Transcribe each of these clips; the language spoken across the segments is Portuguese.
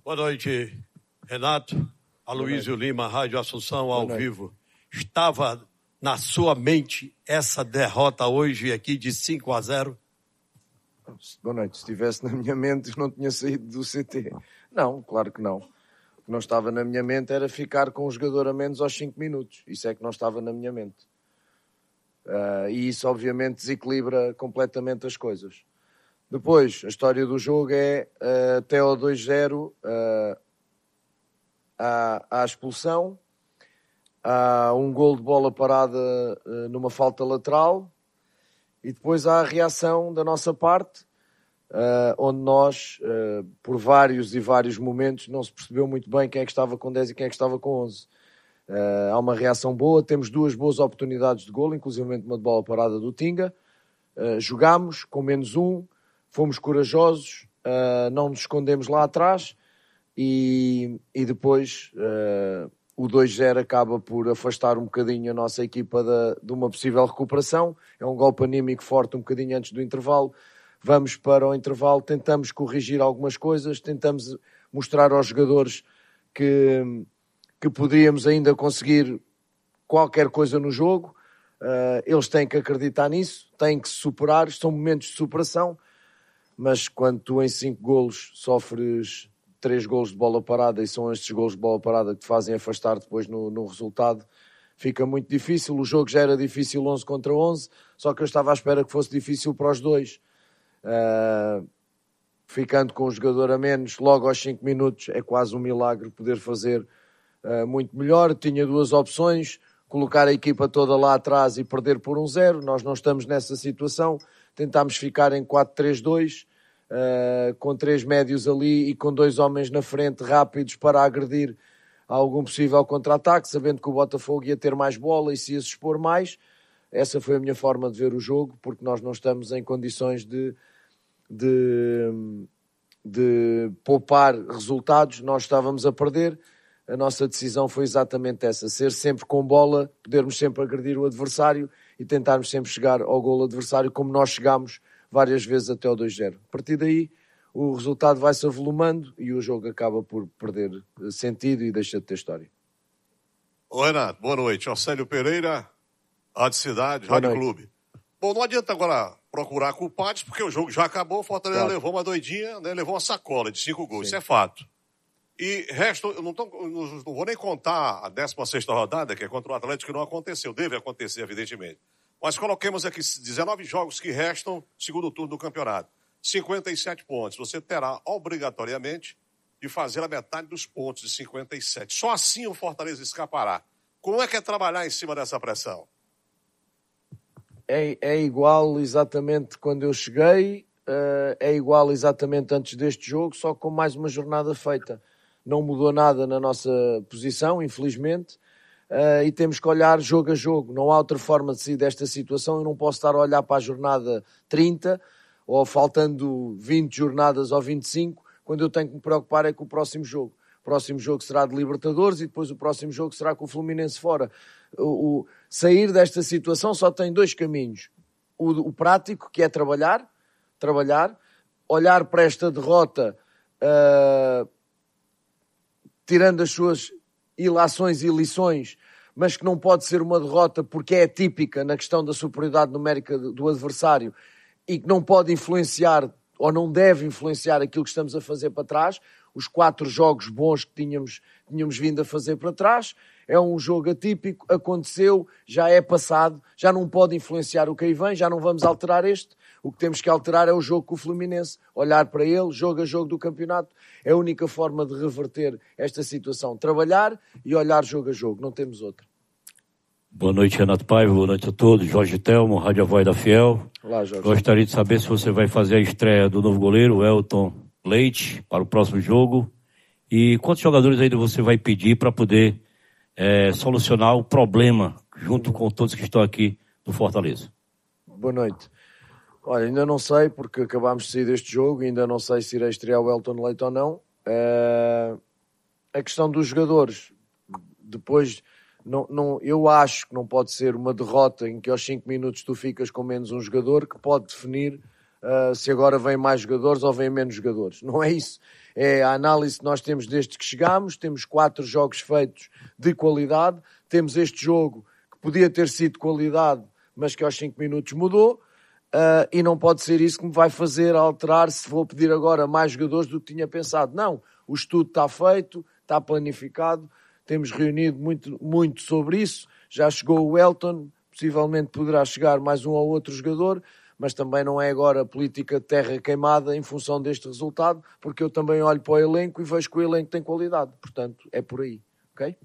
Boa noite, Renato. Aloysio Lima, Rádio Assunção, ao vivo. Estava na sua mente essa derrota hoje aqui de 5-0? Boa noite. Se estivesse na minha mente, não tinha saído do CT. Não, claro que não. O que não estava na minha mente era ficar com um jogador a menos aos 5 minutos. Isso é que não estava na minha mente. E isso, obviamente, desequilibra completamente as coisas. Depois, a história do jogo é até ao 2-0 há a expulsão, há um gol de bola parada numa falta lateral e depois há a reação da nossa parte, onde nós, por vários e vários momentos, não se percebeu muito bem quem é que estava com 10 e quem é que estava com 11. Há uma reação boa, temos duas boas oportunidades de golo, inclusive uma de bola parada do Tinga. Jogámos com menos um, fomos corajosos, não nos escondemos lá atrás e depois o 2-0 acaba por afastar um bocadinho a nossa equipa de uma possível recuperação. É um golpe anímico forte um bocadinho antes do intervalo. Vamos para o intervalo, tentamos corrigir algumas coisas, tentamos mostrar aos jogadores que poderíamos ainda conseguir qualquer coisa no jogo. Eles têm que acreditar nisso, têm que se superar, são momentos de superação, mas quando tu em 5 golos sofres 3 golos de bola parada e são estes golos de bola parada que te fazem afastar depois no resultado, fica muito difícil. O jogo já era difícil 11 contra 11, só que eu estava à espera que fosse difícil para os dois. Ficando com um jogador a menos logo aos 5 minutos é quase um milagre poder fazer muito melhor. Tinha duas opções: colocar a equipa toda lá atrás e perder por 1-0. Nós não estamos nessa situação. Tentámos ficar em 4-3-2, com 3 médios ali e com 2 homens na frente rápidos para agredir algum possível contra-ataque, sabendo que o Botafogo ia ter mais bola e se ia se expor mais. Essa foi a minha forma de ver o jogo, porque nós não estamos em condições de poupar resultados. Nós estávamos a perder. A nossa decisão foi exatamente essa: ser sempre com bola, podermos sempre agredir o adversário e tentarmos sempre chegar ao golo adversário, como nós chegámos várias vezes até ao 2-0. A partir daí, o resultado vai-se avolumando e o jogo acaba por perder sentido e deixa de ter história. Ô Renato, boa noite. Orcélio Pereira, Rádio Cidade, Rádio Clube. Bom, não adianta agora procurar culpados, porque o jogo já acabou, o Fortaleza levou uma doidinha, né? Levou uma sacola de 5 gols, Sim. Isso é fato. E resta, eu não vou nem contar a 16ª rodada, que é contra o Atlético, que não aconteceu. Deve acontecer, evidentemente. Mas coloquemos aqui 19 jogos que restam, segundo turno do campeonato. 57 pontos. Você terá, obrigatoriamente, de fazer a metade dos pontos de 57. Só assim o Fortaleza escapará. Como é que é trabalhar em cima dessa pressão? É igual exatamente quando eu cheguei, é igual exatamente antes deste jogo, só com mais uma jornada feita. Não mudou nada na nossa posição, infelizmente, e temos que olhar jogo a jogo. Não há outra forma de sair desta situação. Eu não posso estar a olhar para a jornada 30 ou faltando 20 jornadas ou 25, quando eu tenho que me preocupar é com o próximo jogo. O próximo jogo será de Libertadores e depois o próximo jogo será com o Fluminense fora. Sair desta situação só tem 2 caminhos. O prático, que é trabalhar, olhar para esta derrota tirando as suas ilações e lições, mas que não pode ser uma derrota porque é típica na questão da superioridade numérica do adversário e que não pode influenciar ou não deve influenciar aquilo que estamos a fazer para trás. Os 4 jogos bons que tínhamos vindo a fazer para trás. É um jogo atípico, aconteceu, já é passado, já não pode influenciar o que aí vem, já não vamos alterar este. O que temos que alterar é o jogo com o Fluminense, olhar para ele, jogo a jogo do campeonato. É a única forma de reverter esta situação. Trabalhar e olhar jogo a jogo, não temos outra. Boa noite, Renato Paiva, boa noite a todos. Jorge Telmo, Rádio Voz da Fiel. Olá, Jorge. Gostaria de saber se você vai fazer a estreia do novo goleiro, Elton Leite, para o próximo jogo. E quantos jogadores ainda você vai pedir para poder solucionar o problema junto com todos que estão aqui do Fortaleza? Boa noite. Olha, ainda não sei, porque acabámos de sair deste jogo, ainda não sei se irei estrear o Elton Leite ou não. A questão dos jogadores, depois, eu acho que não pode ser uma derrota em que aos 5 minutos tu ficas com menos um jogador, que pode definir se agora vêm mais jogadores ou vêm menos jogadores. Não é isso. É a análise que nós temos desde que chegámos. Temos 4 jogos feitos de qualidade. Temos este jogo que podia ter sido de qualidade, mas que aos 5 minutos mudou. E não pode ser isso que me vai fazer alterar se vou pedir agora mais jogadores do que tinha pensado. Não, o estudo está feito, está planificado, temos reunido muito sobre isso. Já chegou o Elton, possivelmente poderá chegar mais um ou outro jogador, mas também não é agora política de terra queimada em função deste resultado, porque eu também olho para o elenco e vejo que o elenco tem qualidade. Portanto, é por aí, ok?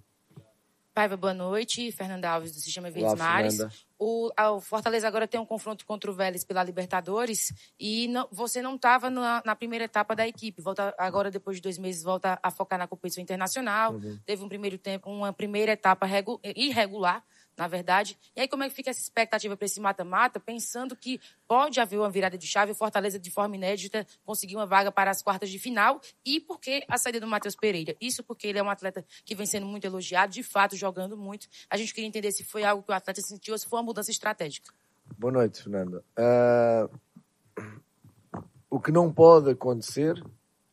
Paiva, boa noite. Fernanda Alves, do Sistema Verdes Mares. O Fortaleza agora tem um confronto contra o Vélez pela Libertadores e você não estava na primeira etapa da equipe. Volta agora, depois de 2 meses, volta a focar na competição internacional. Teve um primeiro tempo, uma primeira etapa irregular, na verdade. E aí, como é que fica essa expectativa para esse mata-mata, pensando que pode haver uma virada de chave, o Fortaleza, de forma inédita, conseguir uma vaga para as quartas de final, e por que a saída do Matheus Pereira? Isso porque ele é um atleta que vem sendo muito elogiado, de fato, jogando muito. A gente queria entender se foi algo que o atleta sentiu ou se foi uma mudança estratégica. Boa noite, Fernanda. O que não pode acontecer,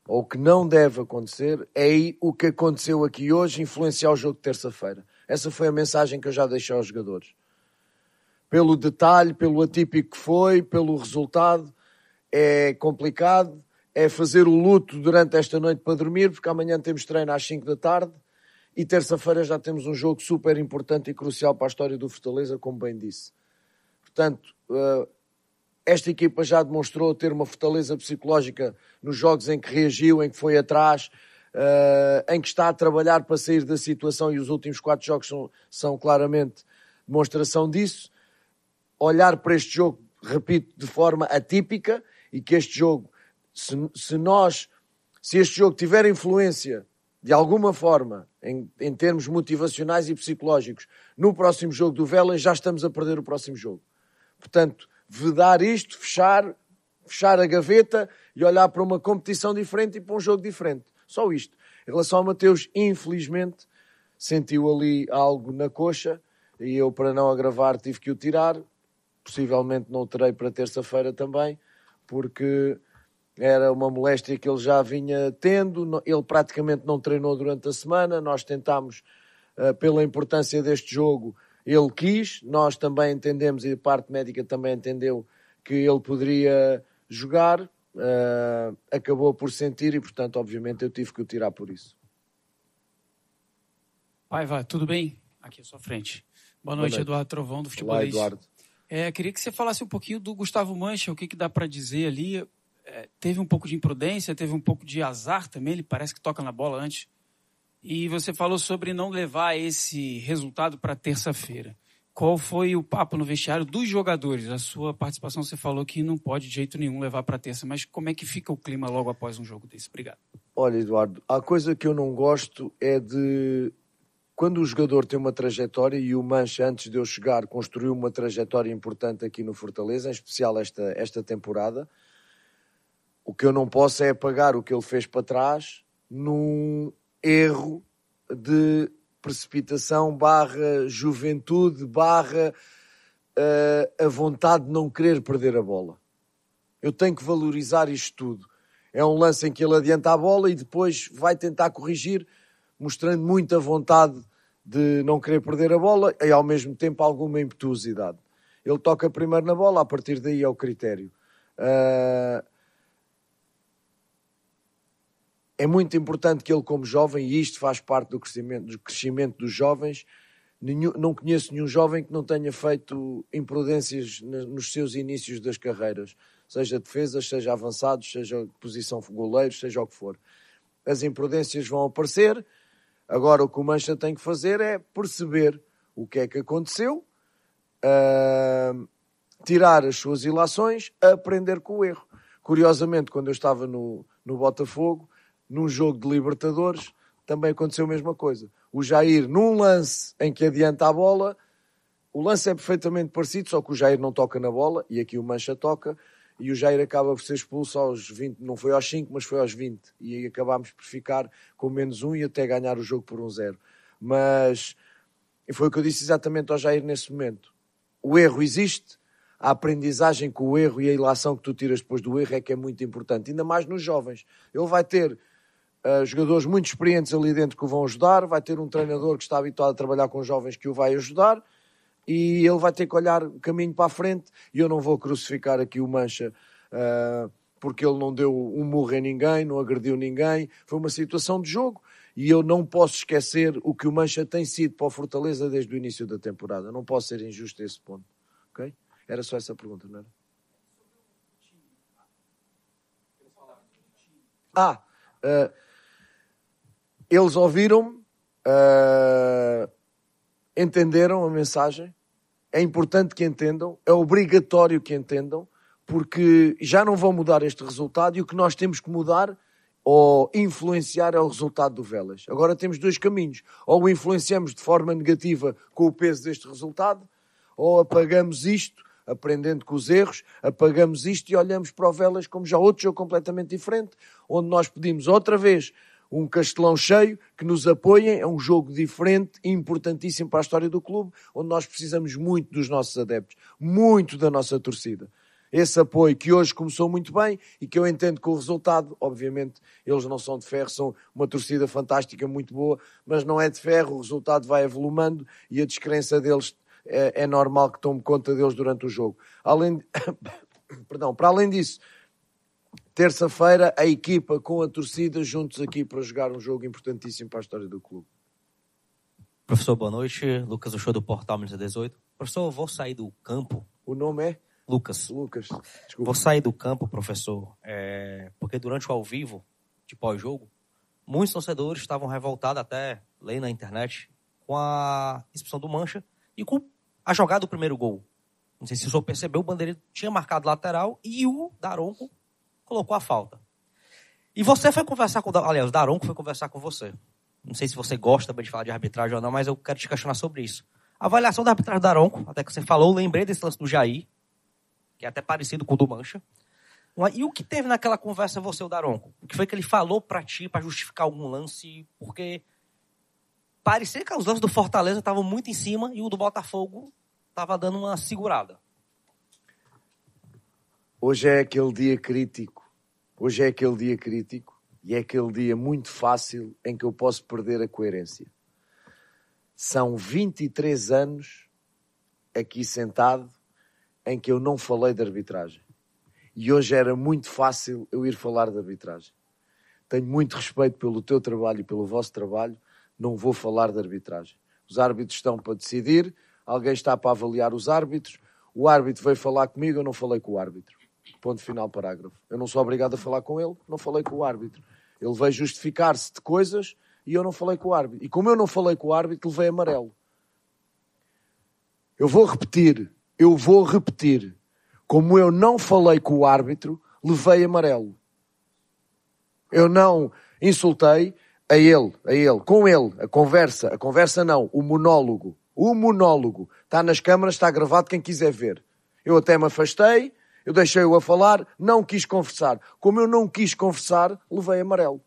ou o que não deve acontecer, é o que aconteceu aqui hoje influenciar o jogo de terça-feira. Essa foi a mensagem que eu já deixei aos jogadores. Pelo detalhe, pelo atípico que foi, pelo resultado, é complicado, é fazer o luto durante esta noite para dormir, porque amanhã temos treino às 5 da tarde e terça-feira já temos um jogo super importante e crucial para a história do Fortaleza, como bem disse. Portanto, esta equipa já demonstrou ter uma fortaleza psicológica nos jogos em que reagiu, em que foi atrás, em que está a trabalhar para sair da situação, e os últimos 4 jogos são claramente demonstração disso. Olhar para este jogo, repito, de forma atípica, e que este jogo, se este jogo tiver influência de alguma forma em termos motivacionais e psicológicos no próximo jogo do Vélez, já estamos a perder o próximo jogo. Portanto, vedar isto, fechar a gaveta e olhar para uma competição diferente e para um jogo diferente. Só isto. Em relação ao Mateus, infelizmente, sentiu ali algo na coxa e eu, para não agravar, tive que o tirar. Possivelmente não o terei para terça-feira também, porque era uma moléstia que ele já vinha tendo. Ele praticamente não treinou durante a semana. Nós tentámos, pela importância deste jogo, ele quis. Nós também entendemos, e a parte médica também entendeu, que ele poderia jogar. Acabou por sentir e, portanto, obviamente, eu tive que o tirar por isso. Paiva, tudo bem? Aqui à sua frente. Boa noite, Eduardo Trovão, do Futebolês. Olá, Eduardo. Queria que você falasse um pouquinho do Gustavo Mancha, o que dá para dizer ali. Teve um pouco de imprudência, teve um pouco de azar também, ele parece que toca na bola antes. E você falou sobre não levar esse resultado para terça-feira. Qual foi o papo no vestiário dos jogadores? A sua participação, você falou que não pode de jeito nenhum levar para terça, mas como é que fica o clima logo após um jogo desse? Obrigado. Olha, Eduardo, a coisa que eu não gosto é de... Quando o jogador tem uma trajetória, e o Mancha, antes de eu chegar, construiu uma trajetória importante aqui no Fortaleza, em especial esta temporada, o que eu não posso é apagar o que ele fez para trás num erro de precipitação / juventude / a vontade de não querer perder a bola. Eu tenho que valorizar isto tudo. É um lance em que ele adianta a bola e depois vai tentar corrigir, mostrando muita vontade de não querer perder a bola e ao mesmo tempo alguma impetuosidade. Ele toca primeiro na bola, a partir daí é o critério. É muito importante que ele, como jovem, e isto faz parte do crescimento dos jovens, não conheço nenhum jovem que não tenha feito imprudências nos seus inícios das carreiras, seja defesas, seja avançados, seja posição goleiros, seja o que for. As imprudências vão aparecer. Agora o que o Mancha tem que fazer é perceber o que é que aconteceu, tirar as suas ilações, aprender com o erro. Curiosamente, quando eu estava no Botafogo, num jogo de Libertadores, também aconteceu a mesma coisa. O Jair, num lance em que adianta a bola, o lance é perfeitamente parecido, só que o Jair não toca na bola, e aqui o Mancha toca, e o Jair acaba por ser expulso aos 20, não foi aos 5, mas foi aos 20, e aí acabámos por ficar com -1 e até ganhar o jogo por 1-0. Mas foi o que eu disse exatamente ao Jair nesse momento. O erro existe, a aprendizagem com o erro e a ilação que tu tiras depois do erro é que é muito importante, ainda mais nos jovens. Ele vai ter jogadores muito experientes ali dentro que o vão ajudar, vai ter um treinador que está habituado a trabalhar com jovens que o vai ajudar, e ele vai ter que olhar o caminho para a frente, e eu não vou crucificar aqui o Mancha porque ele não deu um murro em ninguém, não agrediu ninguém, foi uma situação de jogo, e eu não posso esquecer o que o Mancha tem sido para o Fortaleza desde o início da temporada, não posso ser injusto a esse ponto, ok? Era só essa pergunta, não era? Eles ouviram-me, entenderam a mensagem, é importante que entendam, é obrigatório que entendam, porque já não vão mudar este resultado e o que nós temos que mudar ou influenciar é o resultado do Vélez. Agora temos dois caminhos, ou o influenciamos de forma negativa com o peso deste resultado, ou apagamos isto, aprendendo com os erros, apagamos isto e olhamos para o Vélez como já outro jogo completamente diferente, onde nós pedimos outra vez um Castelão cheio, que nos apoiem, é um jogo diferente e importantíssimo para a história do clube, onde nós precisamos muito dos nossos adeptos, muito da nossa torcida. Esse apoio que hoje começou muito bem e que eu entendo que o resultado, obviamente, eles não são de ferro, são uma torcida fantástica, muito boa, mas não é de ferro, o resultado vai avolumando e a descrença deles é normal que tome conta deles durante o jogo. Para além disso, terça-feira, a equipa com a torcida juntos aqui para jogar um jogo importantíssimo para a história do clube. Professor, boa noite. Lucas, do show do Portal 18. Professor, eu vou sair do campo. O nome é? Lucas, desculpa. Vou sair do campo, professor, porque durante o ao vivo, de pós-jogo, muitos torcedores estavam revoltados, até lendo na internet, com a expulsão do Mancha e com a jogada do primeiro gol. Não sei se o senhor percebeu, o Bandeira tinha marcado lateral e o Daronco colocou a falta. E você foi conversar com o Daronco foi conversar com você. Não sei se você gosta de falar de arbitragem ou não, mas eu quero te questionar sobre isso. A avaliação da arbitragem do Daronco, até que você falou, lembrei desse lance do Jair, que é até parecido com o do Mancha. E o que teve naquela conversa você, o Daronco? O que foi que ele falou pra ti, pra justificar algum lance? Porque parecia que os lances do Fortaleza estavam muito em cima e o do Botafogo estava dando uma segurada. Hoje é aquele dia crítico. E é aquele dia muito fácil em que eu posso perder a coerência. São 23 anos aqui sentado em que eu não falei de arbitragem. E hoje era muito fácil eu ir falar de arbitragem. Tenho muito respeito pelo teu trabalho e pelo vosso trabalho, não vou falar de arbitragem. Os árbitros estão para decidir, alguém está para avaliar os árbitros, o árbitro veio falar comigo, eu não falei com o árbitro. Ponto final, parágrafo. Eu não sou obrigado a falar com ele, não falei com o árbitro. Ele veio justificar-se de coisas e eu não falei com o árbitro. E como eu não falei com o árbitro, levei amarelo. Eu vou repetir. Como eu não falei com o árbitro, levei amarelo. Eu não insultei a ele, com ele, a conversa não, o monólogo. O monólogo está nas câmaras, está gravado, quem quiser ver. Eu até me afastei, eu deixei-o a falar, não quis conversar. Como eu não quis conversar, levei amarelo.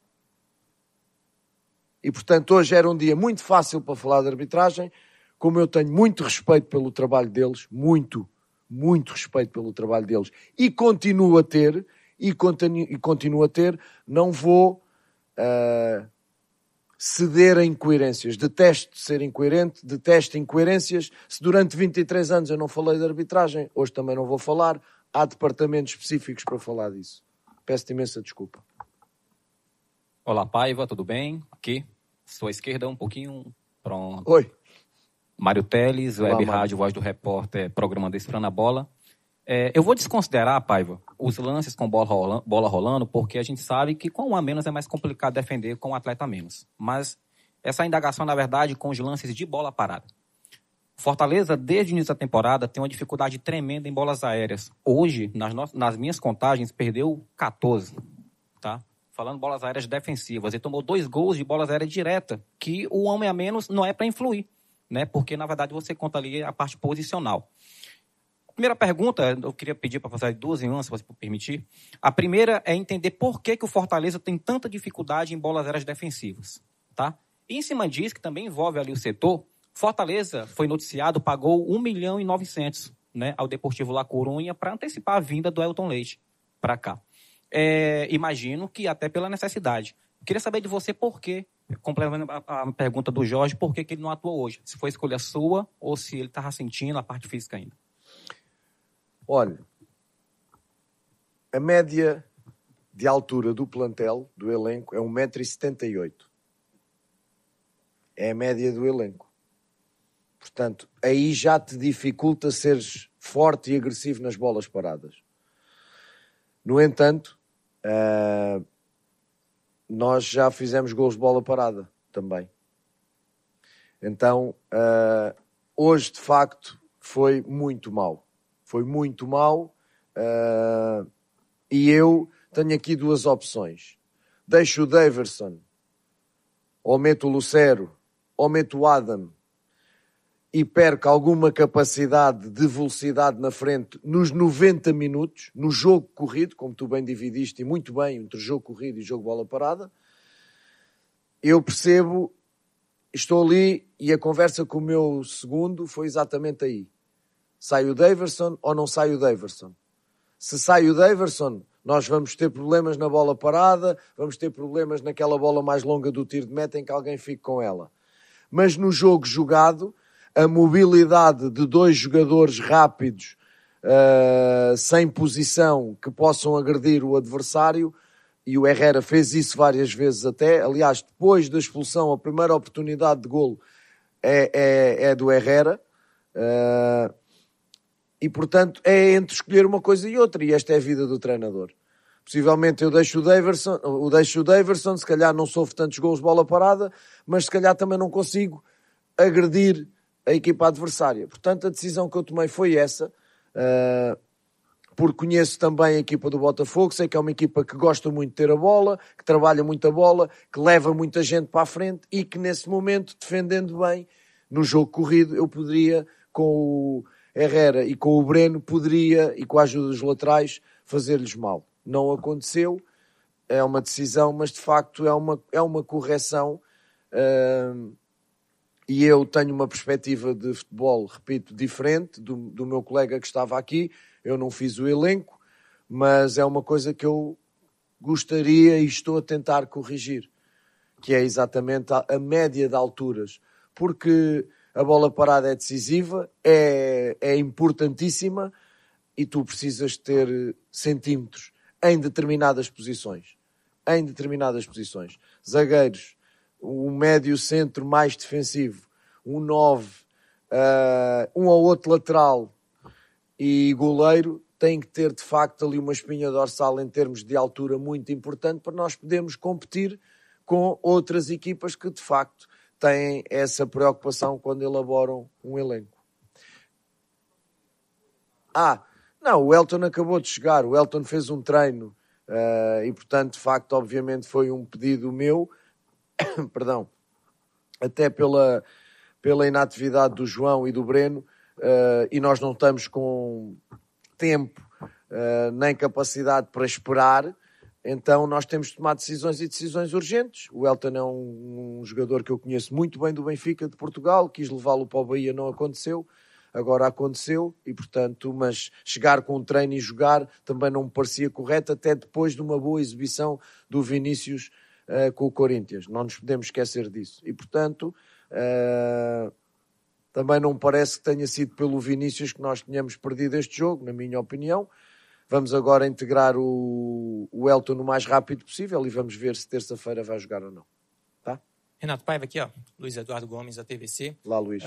E, portanto, hoje era um dia muito fácil para falar de arbitragem, como eu tenho muito respeito pelo trabalho deles, muito respeito pelo trabalho deles, e continuo a ter, não vou ceder a incoerências. Detesto ser incoerente, detesto incoerências. Se durante 23 anos eu não falei de arbitragem, hoje também não vou falar. Há departamentos específicos para falar disso. Peço-te imensa desculpa. Olá, Paiva, tudo bem? Aqui, sua esquerda um pouquinho. Pronto. Oi. Mário Teles, Web Rádio, Voz do Repórter, programa Decifrando a Bola. Eu vou desconsiderar, Paiva, os lances com bola rolando, porque a gente sabe que com um a menos é mais complicado defender com um atleta a menos. Mas essa indagação, na verdade, com os lances de bola parada. Fortaleza, desde o início da temporada, tem uma dificuldade tremenda em bolas aéreas. Hoje, nas minhas contagens, perdeu 14, tá? Falando bolas aéreas defensivas. Ele tomou 2 gols de bolas aéreas direta, que o homem a menos não é para influir, né? Porque, na verdade, você conta ali a parte posicional. Primeira pergunta, eu queria pedir para fazer 2 em 1, se você permitir. A primeira é entender por que o Fortaleza tem tanta dificuldade em bolas aéreas defensivas, tá? E em cima disso, que também envolve ali o setor, Fortaleza foi noticiado, pagou 1.900.000 né, ao Deportivo La Coruña para antecipar a vinda do Elton Leite para cá. Imagino que até pela necessidade. Queria saber de você por quê, complementando a pergunta do Jorge, por que ele não atuou hoje? Se foi escolha sua ou se ele estava sentindo a parte física ainda? Olha, a média de altura do plantel, do elenco, é 1,78 m. É a média do elenco. Portanto, aí já te dificulta seres forte e agressivo nas bolas paradas. No entanto, nós já fizemos gols de bola parada também. Então, hoje, de facto, foi muito mau. Foi muito mau. E eu tenho aqui duas opções. Deixo o Daverson, ou meto o Lucero, ou meto o Adam, e perco alguma capacidade de velocidade na frente nos 90 minutos, no jogo corrido, como tu bem dividiste, e muito bem, entre jogo corrido e jogo bola parada. Eu percebo, estou ali, e a conversa com o meu segundo foi exatamente aí. Sai o Daverson ou não sai o Daverson? Se sai o Daverson, nós vamos ter problemas na bola parada, vamos ter problemas naquela bola mais longa do tiro de meta em que alguém fique com ela. Mas no jogo jogado, a mobilidade de dois jogadores rápidos, sem posição, que possam agredir o adversário, e o Herrera fez isso várias vezes até. Aliás, depois da expulsão, a primeira oportunidade de golo é do Herrera. E, portanto, é entre escolher uma coisa e outra. E esta é a vida do treinador. Possivelmente eu deixo o Daverson, se calhar não sofro tantos gols de bola parada, mas se calhar também não consigo agredir a equipa adversária. Portanto, a decisão que eu tomei foi essa, porque conheço também a equipa do Botafogo, sei que é uma equipa que gosta muito de ter a bola, que trabalha muito a bola, que leva muita gente para a frente e que nesse momento, defendendo bem, no jogo corrido, eu poderia, com o Herrera e com o Breno, poderia, e com a ajuda dos laterais, fazer-lhes mal. Não aconteceu, é uma decisão, mas de facto é uma correção. E eu tenho uma perspectiva de futebol, repito, diferente do meu colega que estava aqui. Eu não fiz o elenco, mas é uma coisa que eu gostaria e estou a tentar corrigir, que é exatamente a média de alturas. Porque a bola parada é decisiva, é importantíssima e tu precisas ter centímetros em determinadas posições. Em determinadas posições. Zagueiros, um médio centro mais defensivo, um 9, um ou outro lateral e goleiro, tem que ter de facto ali uma espinha dorsal em termos de altura muito importante para nós podermos competir com outras equipas que de facto têm essa preocupação quando elaboram um elenco. Não, o Elton acabou de chegar, o Elton fez um treino e portanto de facto obviamente foi um pedido meu, perdão, até pela inatividade do João e do Breno, e nós não estamos com tempo nem capacidade para esperar, então nós temos de tomar decisões e decisões urgentes. O Elton é um jogador que eu conheço muito bem do Benfica de Portugal, quis levá-lo para o Bahia, não aconteceu, agora aconteceu, e portanto, mas chegar com um treino e jogar também não me parecia correto, até depois de uma boa exibição do Vinícius com o Corinthians, não nos podemos esquecer disso. E, portanto, também não me parece que tenha sido pelo Vinícius que nós tenhamos perdido este jogo, na minha opinião. Vamos agora integrar o Elton o mais rápido possível e vamos ver se terça-feira vai jogar ou não. Tá? Renato Paiva aqui, ó. Luiz Eduardo Gomes, da TVC. Lá, Luiz.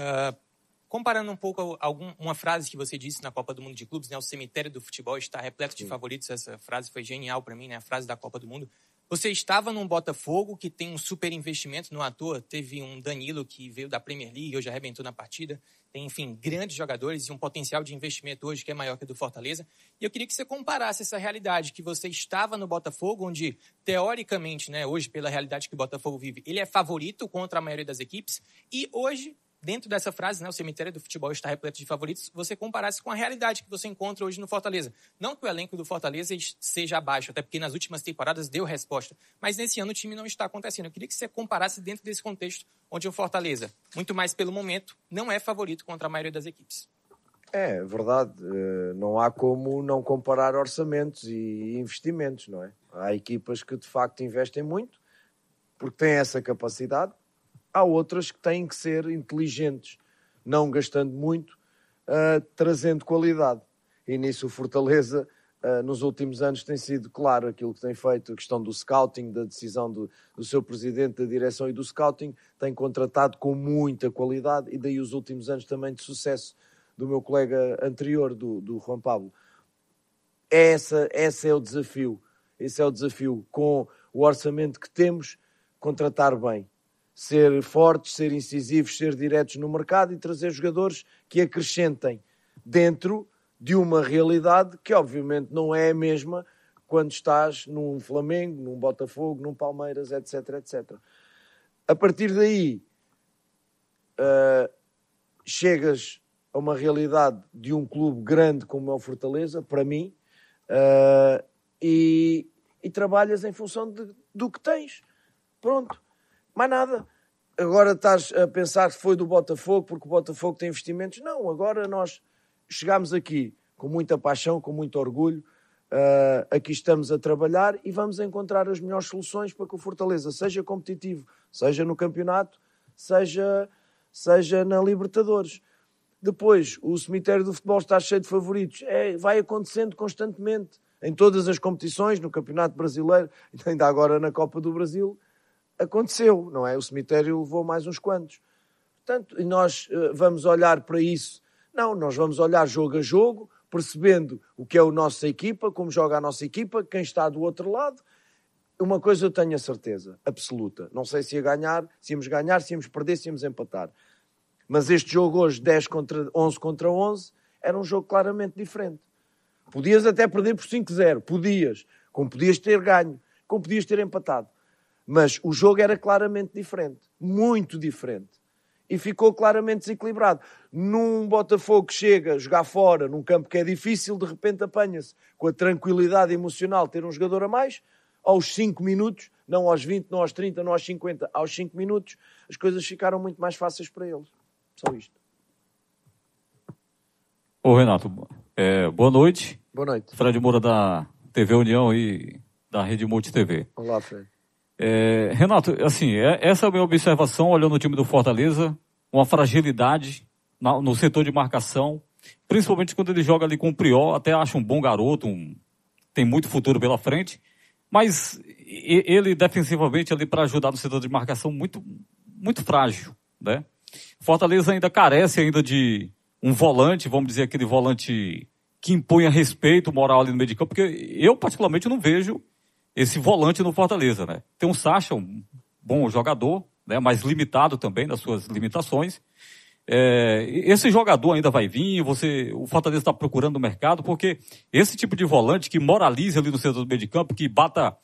Comparando um pouco uma frase que você disse na Copa do Mundo de Clubes, né? O cemitério do futebol está repleto de favoritos. Essa frase foi genial para mim, né? A frase da Copa do Mundo. Você estava num Botafogo que tem um super investimento, não à toa. Teve um Danilo que veio da Premier League, hoje arrebentou na partida. Tem, enfim, grandes jogadores e um potencial de investimento hoje que é maior que o do Fortaleza. E eu queria que você comparasse essa realidade, que você estava no Botafogo, onde, teoricamente, né, hoje, pela realidade que o Botafogo vive, ele é favorito contra a maioria das equipes. E hoje, dentro dessa frase, né, o cemitério do futebol está repleto de favoritos, você comparasse com a realidade que você encontra hoje no Fortaleza. Não que o elenco do Fortaleza seja abaixo, até porque nas últimas temporadas deu resposta, mas nesse ano o time não está acontecendo. Eu queria que você comparasse dentro desse contexto, onde o Fortaleza, muito mais pelo momento, não é favorito contra a maioria das equipes. É verdade, não há como não comparar orçamentos e investimentos, não é? Há equipas que de facto investem muito, porque têm essa capacidade, há outras que têm que ser inteligentes, não gastando muito, trazendo qualidade. E nisso o Fortaleza, nos últimos anos, tem sido claro aquilo que tem feito, a questão do scouting, da decisão do seu presidente, da direção e do scouting, tem contratado com muita qualidade, e daí os últimos anos também de sucesso do meu colega anterior, do Juan Pablo. Esse é o desafio. Esse é o desafio. Com o orçamento que temos, contratar bem. Ser fortes, ser incisivos, ser diretos no mercado e trazer jogadores que acrescentem dentro de uma realidade que obviamente não é a mesma quando estás num Flamengo, num Botafogo, num Palmeiras, etc, etc. A partir daí, chegas a uma realidade de um clube grande como é o Fortaleza, para mim, e trabalhas em função do que tens. Pronto. Mais nada. Agora estás a pensar que foi do Botafogo, porque o Botafogo tem investimentos. Não, agora nós chegámos aqui com muita paixão, com muito orgulho. Aqui estamos a trabalhar e vamos encontrar as melhores soluções para que o Fortaleza seja competitivo, seja no campeonato, seja na Libertadores. Depois, o cemitério do futebol está cheio de favoritos. Vai acontecendo constantemente em todas as competições, no Campeonato Brasileiro, ainda agora na Copa do Brasil, aconteceu, não é? O cemitério levou mais uns quantos. Portanto, e nós vamos olhar para isso. Não, nós vamos olhar jogo a jogo, percebendo o que é a nossa equipa, como joga a nossa equipa, quem está do outro lado. Uma coisa eu tenho a certeza, absoluta. Não sei se íamos ganhar, se íamos perder, se íamos empatar. Mas este jogo hoje, 11 contra 11, era um jogo claramente diferente. Podias até perder por 5-0, como podias ter ganho, como podias ter empatado. Mas o jogo era claramente diferente, muito diferente. E ficou claramente desequilibrado. Num Botafogo que chega a jogar fora, num campo que é difícil, de repente apanha-se com a tranquilidade emocional ter um jogador a mais, aos 5 minutos, não aos 20, não aos 30, não aos 50, aos 5 minutos, as coisas ficaram muito mais fáceis para eles. Só isto. Ô Renato, boa noite. Boa noite. Fred Moura da TV União e da Rede Multi TV. Olá, Fred. Renato, assim, essa é a minha observação olhando o time do Fortaleza, uma fragilidade no setor de marcação, principalmente quando ele joga ali com o Prior, até acho um bom garoto, tem muito futuro pela frente, mas ele defensivamente ali para ajudar no setor de marcação muito, muito frágil, né? Fortaleza ainda carece ainda de um volante, vamos dizer aquele volante que imponha respeito moral ali no meio de campo, porque eu particularmente não vejo esse volante no Fortaleza, né? Tem um Sacha, um bom jogador, né? Mais limitado também nas suas limitações. Esse jogador ainda vai vir, o Fortaleza está procurando no mercado, porque esse tipo de volante que moralize ali no setor do meio de campo, que bata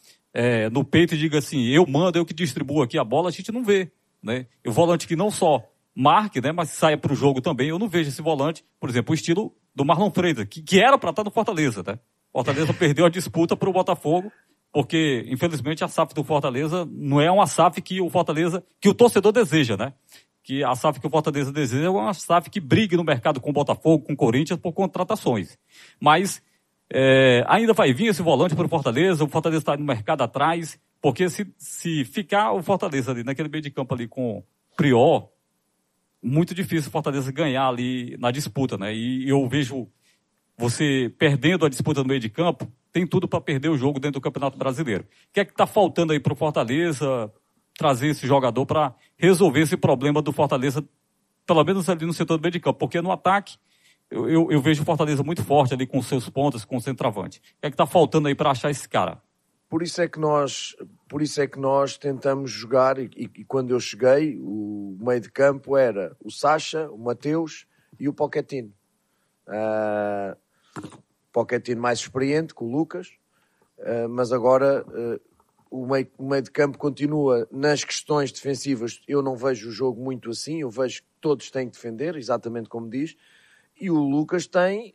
no peito e diga assim, eu mando, eu que distribuo aqui a bola, a gente não vê, né? E o volante que não só marque, né, mas saia para o jogo também, eu não vejo esse volante, por exemplo, o estilo do Marlon Freitas, que era para estar no Fortaleza, né? O Fortaleza perdeu a disputa para o Botafogo, porque, infelizmente, a SAF do Fortaleza não é uma SAF que o torcedor deseja, né? Que a SAF que o Fortaleza deseja é uma SAF que brigue no mercado com o Botafogo, com o Corinthians, por contratações. Mas ainda vai vir esse volante para o Fortaleza está no mercado atrás, porque se ficar o Fortaleza ali, naquele meio de campo ali com Prior, muito difícil o Fortaleza ganhar ali na disputa, né? E eu vejo você perdendo a disputa no meio de campo, tem tudo para perder o jogo dentro do Campeonato Brasileiro. O que é que está faltando aí para o Fortaleza trazer esse jogador para resolver esse problema do Fortaleza, pelo menos ali no setor do meio de campo? Porque no ataque, eu vejo o Fortaleza muito forte ali com seus pontas, com o centroavante. O que é que está faltando aí para achar esse cara? Por isso é que nós tentamos jogar, e quando eu cheguei, o meio de campo era o Sacha, o Mateus e o Pochettino. Pochettino mais experiente, com o Lucas, mas agora o meio de campo continua nas questões defensivas. Eu não vejo o jogo muito assim, eu vejo que todos têm que defender, exatamente como diz, e o Lucas tem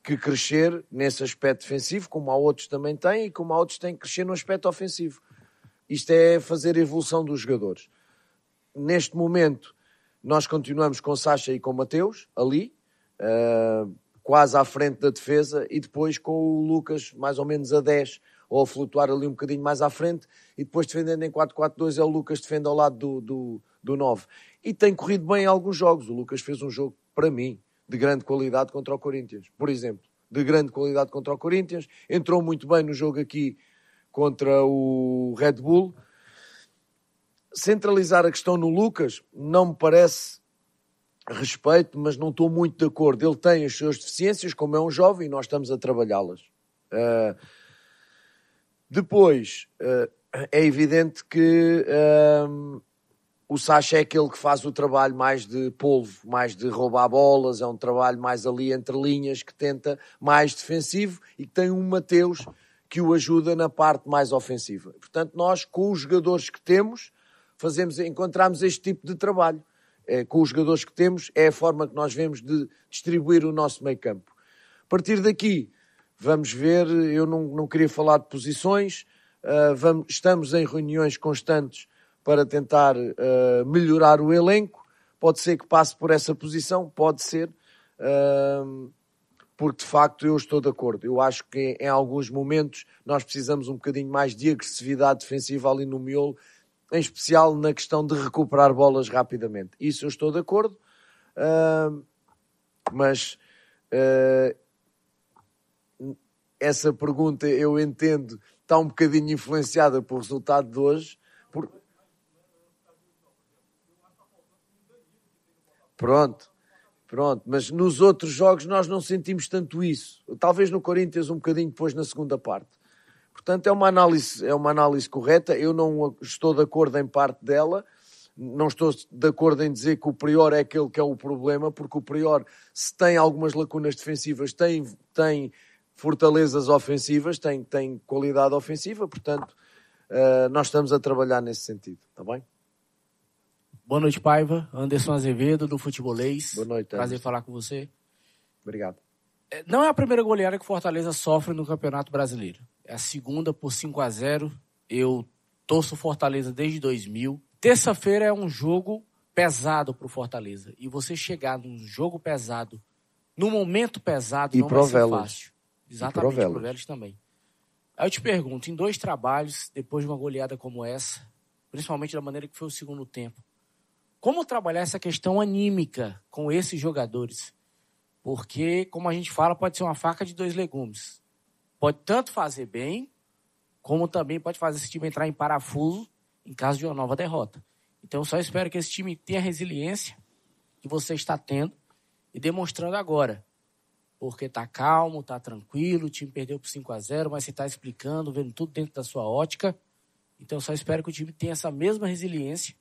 que crescer nesse aspecto defensivo, como há outros também têm, e como há outros têm que crescer no aspecto ofensivo. Isto é fazer a evolução dos jogadores. Neste momento, nós continuamos com Sacha e com Mateus, ali, quase à frente da defesa, e depois com o Lucas mais ou menos a 10, ou a flutuar ali um bocadinho mais à frente, e depois defendendo em 4-4-2 é o Lucas defende ao lado do 9. E tem corrido bem em alguns jogos. O Lucas fez um jogo, para mim, de grande qualidade contra o Corinthians, por exemplo. De grande qualidade contra o Corinthians. Entrou muito bem no jogo aqui contra o Red Bull. Centralizar a questão no Lucas não me parece respeito, mas não estou muito de acordo. Ele tem as suas deficiências, como é um jovem, e nós estamos a trabalhá-las. Depois, é evidente que o Sacha é aquele que faz o trabalho mais de polvo, mais de roubar bolas, é um trabalho mais ali entre linhas, que tenta mais defensivo, e que tem um Mateus que o ajuda na parte mais ofensiva. Portanto, nós, com os jogadores que temos, encontramos este tipo de trabalho. Com os jogadores que temos, é a forma que nós vemos de distribuir o nosso meio campo. A partir daqui, vamos ver, eu não queria falar de posições, estamos em reuniões constantes para tentar melhorar o elenco. Pode ser que passe por essa posição, pode ser, porque de facto eu estou de acordo. Eu acho que em alguns momentos nós precisamos um bocadinho mais de agressividade defensiva ali no miolo, em especial na questão de recuperar bolas rapidamente. Isso eu estou de acordo, mas essa pergunta, eu entendo, está um bocadinho influenciada pelo resultado de hoje. Pronto, mas nos outros jogos nós não sentimos tanto isso. Talvez no Corinthians um bocadinho depois na segunda parte. Portanto, é uma análise correta. Eu não estou de acordo em parte dela. Não estou de acordo em dizer que o Prior é aquele que é o problema, porque o Prior, se tem algumas lacunas defensivas, tem fortalezas ofensivas, tem qualidade ofensiva. Portanto, nós estamos a trabalhar nesse sentido. Está bem? Boa noite, Paiva. Anderson Azevedo, do Futebolês. Boa noite, Prazer falar com você. Obrigado. Não é a primeira goleada que o Fortaleza sofre no Campeonato Brasileiro. É a segunda por 5-0. Eu torço Fortaleza desde 2000. Terça-feira é um jogo pesado para o Fortaleza. E você chegar num jogo pesado, num momento pesado, não vai ser fácil. Exatamente, para o Vélez também. Aí eu te pergunto, em 2 trabalhos, depois de uma goleada como essa, principalmente da maneira que foi o segundo tempo, como trabalhar essa questão anímica com esses jogadores? Porque, como a gente fala, pode ser uma faca de 2 legumes. Pode tanto fazer bem, como também pode fazer esse time entrar em parafuso em caso de uma nova derrota. Então, eu só espero que esse time tenha a resiliência que você está tendo e demonstrando agora. Porque está calmo, está tranquilo, o time perdeu por 5-0, mas você está explicando, vendo tudo dentro da sua ótica. Então, eu só espero que o time tenha essa mesma resiliência,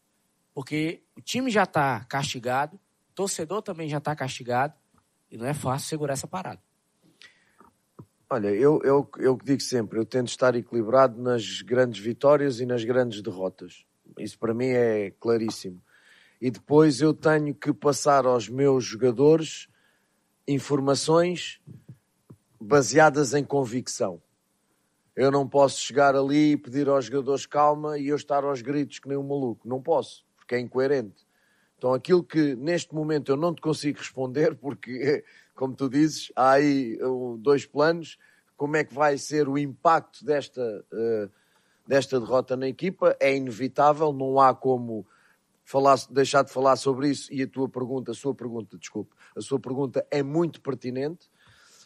porque o time já está castigado, o torcedor também já está castigado, e não é fácil segurar essa parada. Olha, eu digo sempre, eu tento estar equilibrado nas grandes vitórias e nas grandes derrotas. Isso para mim é claríssimo. E depois eu tenho que passar aos meus jogadores informações baseadas em convicção. Eu não posso chegar ali e pedir aos jogadores calma e eu estar aos gritos que nem um maluco. Não posso, porque é incoerente. Então aquilo que neste momento eu não te consigo responder, porque, como tu dizes, há aí 2 planos. Como é que vai ser o impacto desta derrota na equipa? É inevitável, não há como deixar de falar sobre isso. E a sua pergunta é muito pertinente.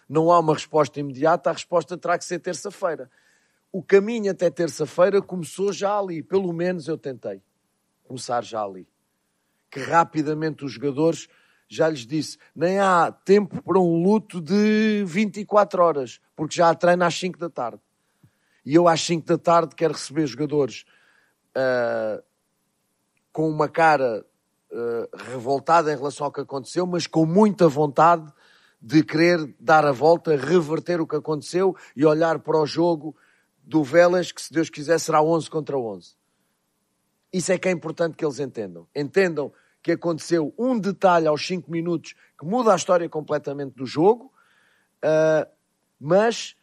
Não há uma resposta imediata, a resposta terá que ser terça-feira. O caminho até terça-feira começou já ali, pelo menos eu tentei começar já ali. Que rapidamente os jogadores, já lhes disse, nem há tempo para um luto de 24 horas, porque já há treino às 5 da tarde. E eu às 5 da tarde quero receber jogadores com uma cara revoltada em relação ao que aconteceu, mas com muita vontade de querer dar a volta, reverter o que aconteceu e olhar para o jogo do Vélez, que se Deus quiser será 11 contra 11. Isso é que é importante que eles entendam. Entendam que aconteceu um detalhe aos 5 minutos que muda a história completamente do jogo, mas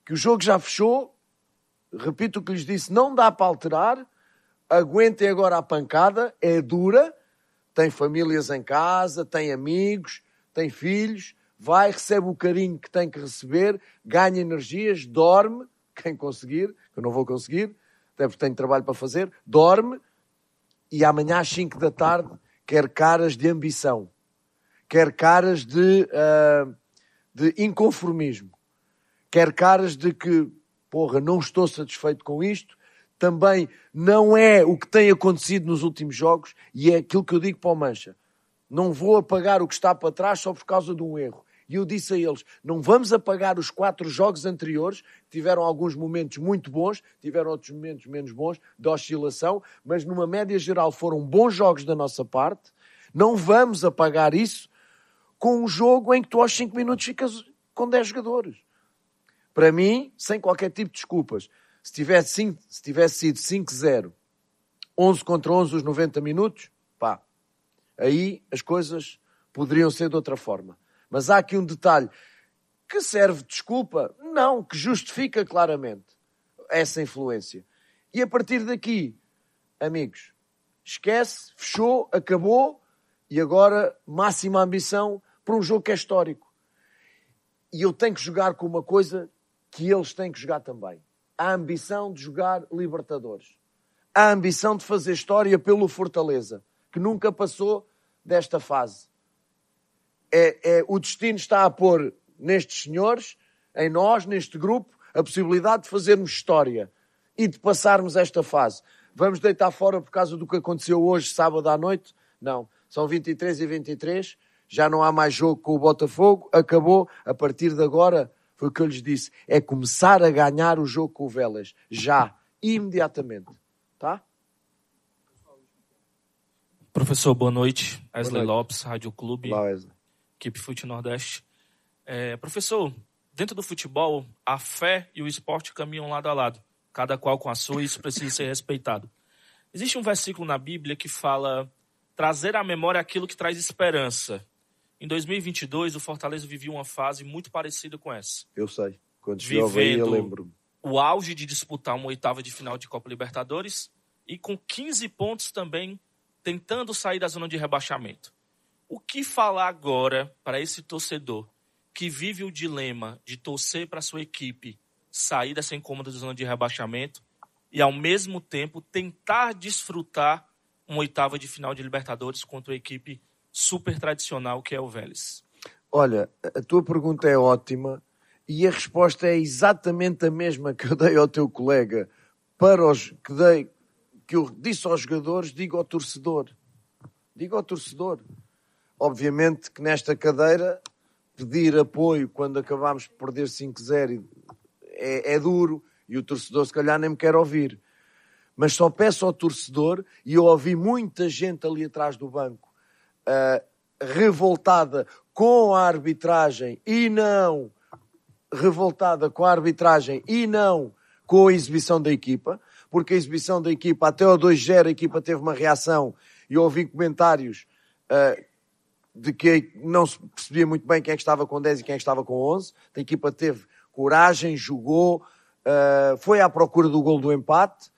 que o jogo já fechou. Repito o que lhes disse, não dá para alterar. Aguentem agora a pancada, é dura, tem famílias em casa, tem amigos, tem filhos, vai, recebe o carinho que tem que receber, ganha energias, dorme, quem conseguir, que eu não vou conseguir, até porque tenho trabalho para fazer, dorme, e amanhã às 5 da tarde quer caras de ambição, quer caras de inconformismo, quer caras de que, porra, não estou satisfeito com isto, também não é o que tem acontecido nos últimos jogos, e é aquilo que eu digo para o Mancha. Não vou apagar o que está para trás só por causa de um erro. E eu disse a eles, não vamos apagar os 4 jogos anteriores, tiveram alguns momentos muito bons, tiveram outros momentos menos bons, de oscilação, mas numa média geral foram bons jogos da nossa parte. Não vamos apagar isso com um jogo em que tu aos 5 minutos ficas com 10 jogadores. Para mim, sem qualquer tipo de desculpas, se tivesse sido 5-0, 11 contra 11 os 90 minutos, pá, aí as coisas poderiam ser de outra forma. Mas há aqui um detalhe que serve de desculpa? Não, que justifica claramente essa influência. E a partir daqui, amigos, esquece, fechou, acabou, e agora máxima ambição para um jogo que é histórico. E eu tenho que jogar com uma coisa que eles têm que jogar também. A ambição de jogar Libertadores. A ambição de fazer história pelo Fortaleza, que nunca passou desta fase. O destino está a pôr nestes senhores, em nós, neste grupo, a possibilidade de fazermos história e de passarmos esta fase. Vamos deitar fora por causa do que aconteceu hoje, sábado à noite? Não. São 23 e 23, já não há mais jogo com o Botafogo, acabou. A partir de agora, foi o que eu lhes disse, é começar a ganhar o jogo com o Vélez. Já, imediatamente. Tá? Professor, boa noite. Wesley Lopes, Rádio Clube. Olá, Wesley. Equipe Fute Nordeste. Professor, dentro do futebol, a fé e o esporte caminham lado a lado, cada qual com a sua, e isso precisa ser respeitado. Existe um versículo na Bíblia que fala trazer à memória aquilo que traz esperança. Em 2022, o Fortaleza vivia uma fase muito parecida com essa. Eu sei. Quando chegava aí, eu lembro-me. O auge de disputar uma oitava de final de Copa Libertadores e com 15 pontos também tentando sair da zona de rebaixamento. O que falar agora para esse torcedor que vive o dilema de torcer para a sua equipe sair dessa incômoda zona de rebaixamento e, ao mesmo tempo, tentar desfrutar uma oitava de final de Libertadores contra uma equipe super tradicional que é o Vélez? Olha, a tua pergunta é ótima e a resposta é exatamente a mesma que eu dei ao teu colega. Que eu disse aos jogadores, digo ao torcedor. Digo ao torcedor. Obviamente que nesta cadeira, pedir apoio quando acabámos de perder 5-0 é duro e o torcedor se calhar nem me quer ouvir. Mas só peço ao torcedor, e eu ouvi muita gente ali atrás do banco revoltada com a arbitragem e não com a exibição da equipa, porque a exibição da equipa, até ao 2-0 a equipa teve uma reação e eu ouvi comentários de que não se percebia muito bem quem é que estava com 10 e quem é que estava com 11. A equipa teve coragem, jogou, foi à procura do golo do empate,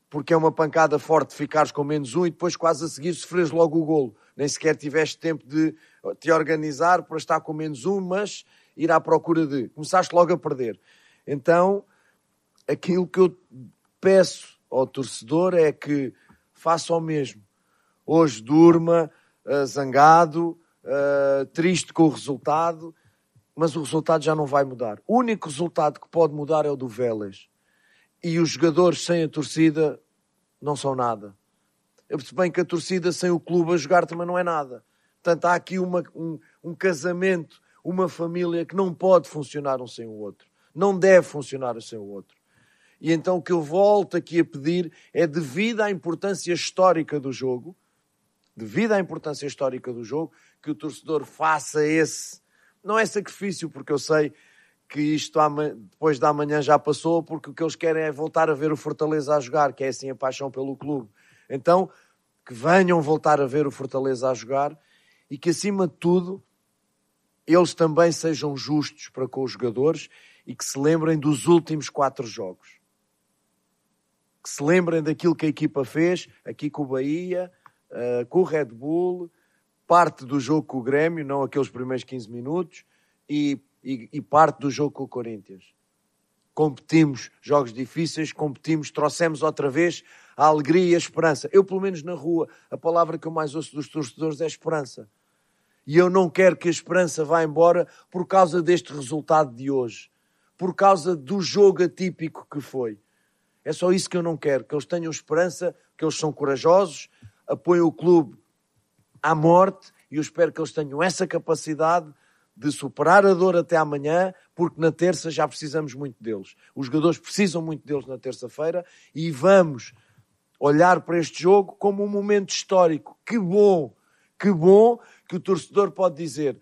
porque é uma pancada forte ficares com -1 e depois quase a seguir sofres logo o golo. Nem sequer tiveste tempo de te organizar para estar com -1, mas ir à procura de... Começaste logo a perder. Então, aquilo que eu peço ao torcedor é que faça o mesmo. Hoje durma zangado, triste com o resultado, mas o resultado já não vai mudar. O único resultado que pode mudar é o do Vélez. E os jogadores sem a torcida não são nada. Eu percebo bem que a torcida sem o clube a jogar também não é nada. Portanto, há aqui um casamento, uma família que não pode funcionar um sem o outro. Não deve funcionar um sem o outro. E então o que eu volto aqui a pedir é, devido à importância histórica do jogo, que o torcedor faça esse... Não é sacrifício, porque eu sei que isto depois da manhã já passou, porque o que eles querem é voltar a ver o Fortaleza a jogar, que é assim a paixão pelo clube. Então, que venham voltar a ver o Fortaleza a jogar e que, acima de tudo, eles também sejam justos para com os jogadores e que se lembrem dos últimos 4 jogos. Que se lembrem daquilo que a equipa fez, aqui com o Bahia, com o Red Bull, parte do jogo com o Grêmio, não aqueles primeiros 15 minutos, e parte do jogo com o Corinthians. Competimos jogos difíceis, trouxemos outra vez a alegria e a esperança. Eu, pelo menos na rua, a palavra que eu mais ouço dos torcedores é esperança. E eu não quero que a esperança vá embora por causa deste resultado de hoje. Por causa do jogo atípico que foi. É só isso que eu não quero. Que eles tenham esperança, que eles são corajosos, apoiam o clube à morte, e eu espero que eles tenham essa capacidade de superar a dor até amanhã, porque na terça já precisamos muito deles. Os jogadores precisam muito deles na terça-feira, e vamos olhar para este jogo como um momento histórico. Que bom que o torcedor pode dizer: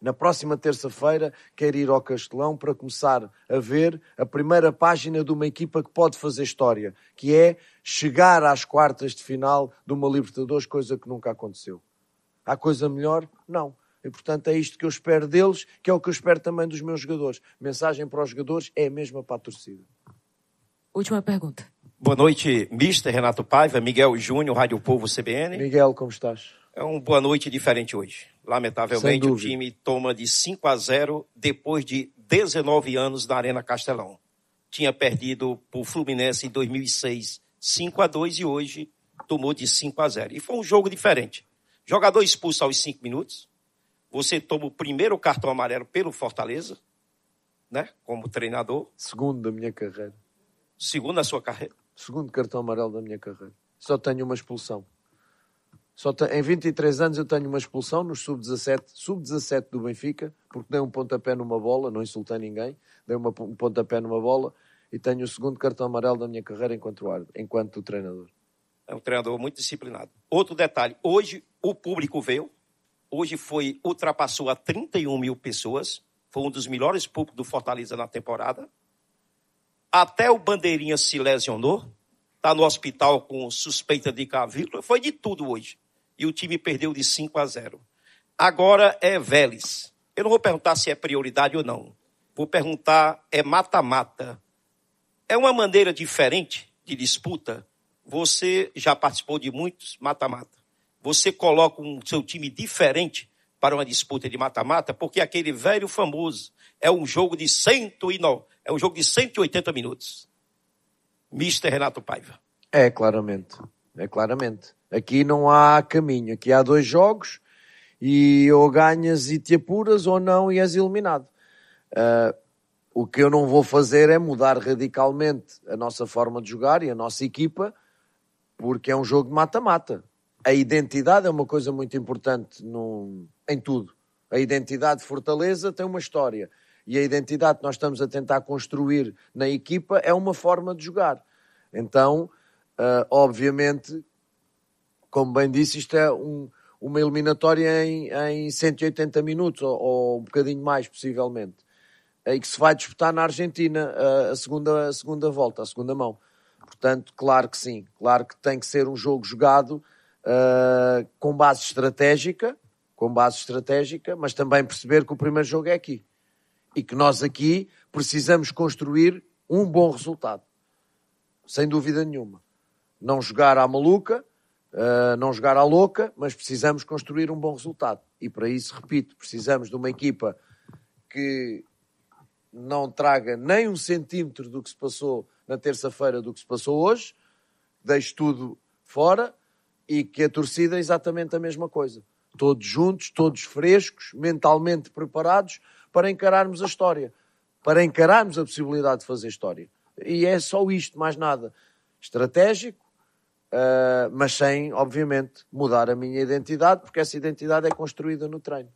na próxima terça-feira quero ir ao Castelão para começar a ver a primeira página de uma equipa que pode fazer história, que é chegar às quartas de final de uma Libertadores, coisa que nunca aconteceu. Há coisa melhor? Não. E, portanto, é isto que eu espero deles, que é o que eu espero também dos meus jogadores. Mensagem para os jogadores é a mesma para a torcida. Última pergunta. Boa noite, Mister Renato Paiva, Miguel Júnior, Rádio Povo CBN. Miguel, como estás? É uma boa noite diferente hoje. Lamentavelmente, o time toma de 5-0 depois de 19 anos na Arena Castelão. Tinha perdido para o Fluminense em 2006, 5-2, e hoje tomou de 5-0. E foi um jogo diferente. Jogador expulso aos 5 minutos. Você toma o primeiro cartão amarelo pelo Fortaleza, né? Como treinador. Segundo da minha carreira. Segundo da sua carreira? Segundo cartão amarelo da minha carreira. Só tenho uma expulsão. Em 23 anos eu tenho uma expulsão no sub-17 do Benfica, porque dei um pontapé numa bola, não insultei ninguém, dei um pontapé numa bola, e tenho o segundo cartão amarelo da minha carreira enquanto treinador. É um treinador muito disciplinado. Outro detalhe, hoje o público veio, hoje ultrapassou a 31 mil pessoas, foi um dos melhores públicos do Fortaleza na temporada. Até o Bandeirinha se lesionou, está no hospital com suspeita de cavícula, foi de tudo hoje. E o time perdeu de 5-0. Agora é Vélez. Eu não vou perguntar se é prioridade ou não. Vou perguntar, é mata-mata. É uma maneira diferente de disputa. Você já participou de muitos mata-mata. Você coloca um seu time diferente para uma disputa de mata-mata, porque aquele velho famoso é um jogo de 180 minutos. Mister Renato Paiva. É claramente. Aqui não há caminho. Aqui há 2 jogos e ou ganhas e te apuras ou não e és eliminado. O que eu não vou fazer é mudar radicalmente a nossa forma de jogar e a nossa equipa, porque é um jogo de mata-mata. A identidade é uma coisa muito importante em tudo. A identidade de Fortaleza tem uma história. E a identidade que nós estamos a tentar construir na equipa é uma forma de jogar. Então, obviamente, como bem disse, isto é uma eliminatória em 180 minutos, ou um bocadinho mais, possivelmente. E que se vai disputar na Argentina a segunda volta, a segunda mão. Portanto, claro que sim. Claro que tem que ser um jogo jogado com base estratégica, mas também perceber que o primeiro jogo é aqui. E que nós aqui precisamos construir um bom resultado. Sem dúvida nenhuma. Não jogar à maluca, não jogar à louca, mas precisamos construir um bom resultado. E para isso, repito, precisamos de uma equipa que não traga nem 1 centímetro do que se passou na terça-feira do que se passou hoje, deixe tudo fora, e que a torcida é exatamente a mesma coisa. Todos juntos, todos frescos, mentalmente preparados para encararmos a história, para encararmos a possibilidade de fazer história. E é só isto, mais nada. Estratégico, mas sem, obviamente, mudar a minha identidade, porque essa identidade é construída no treino.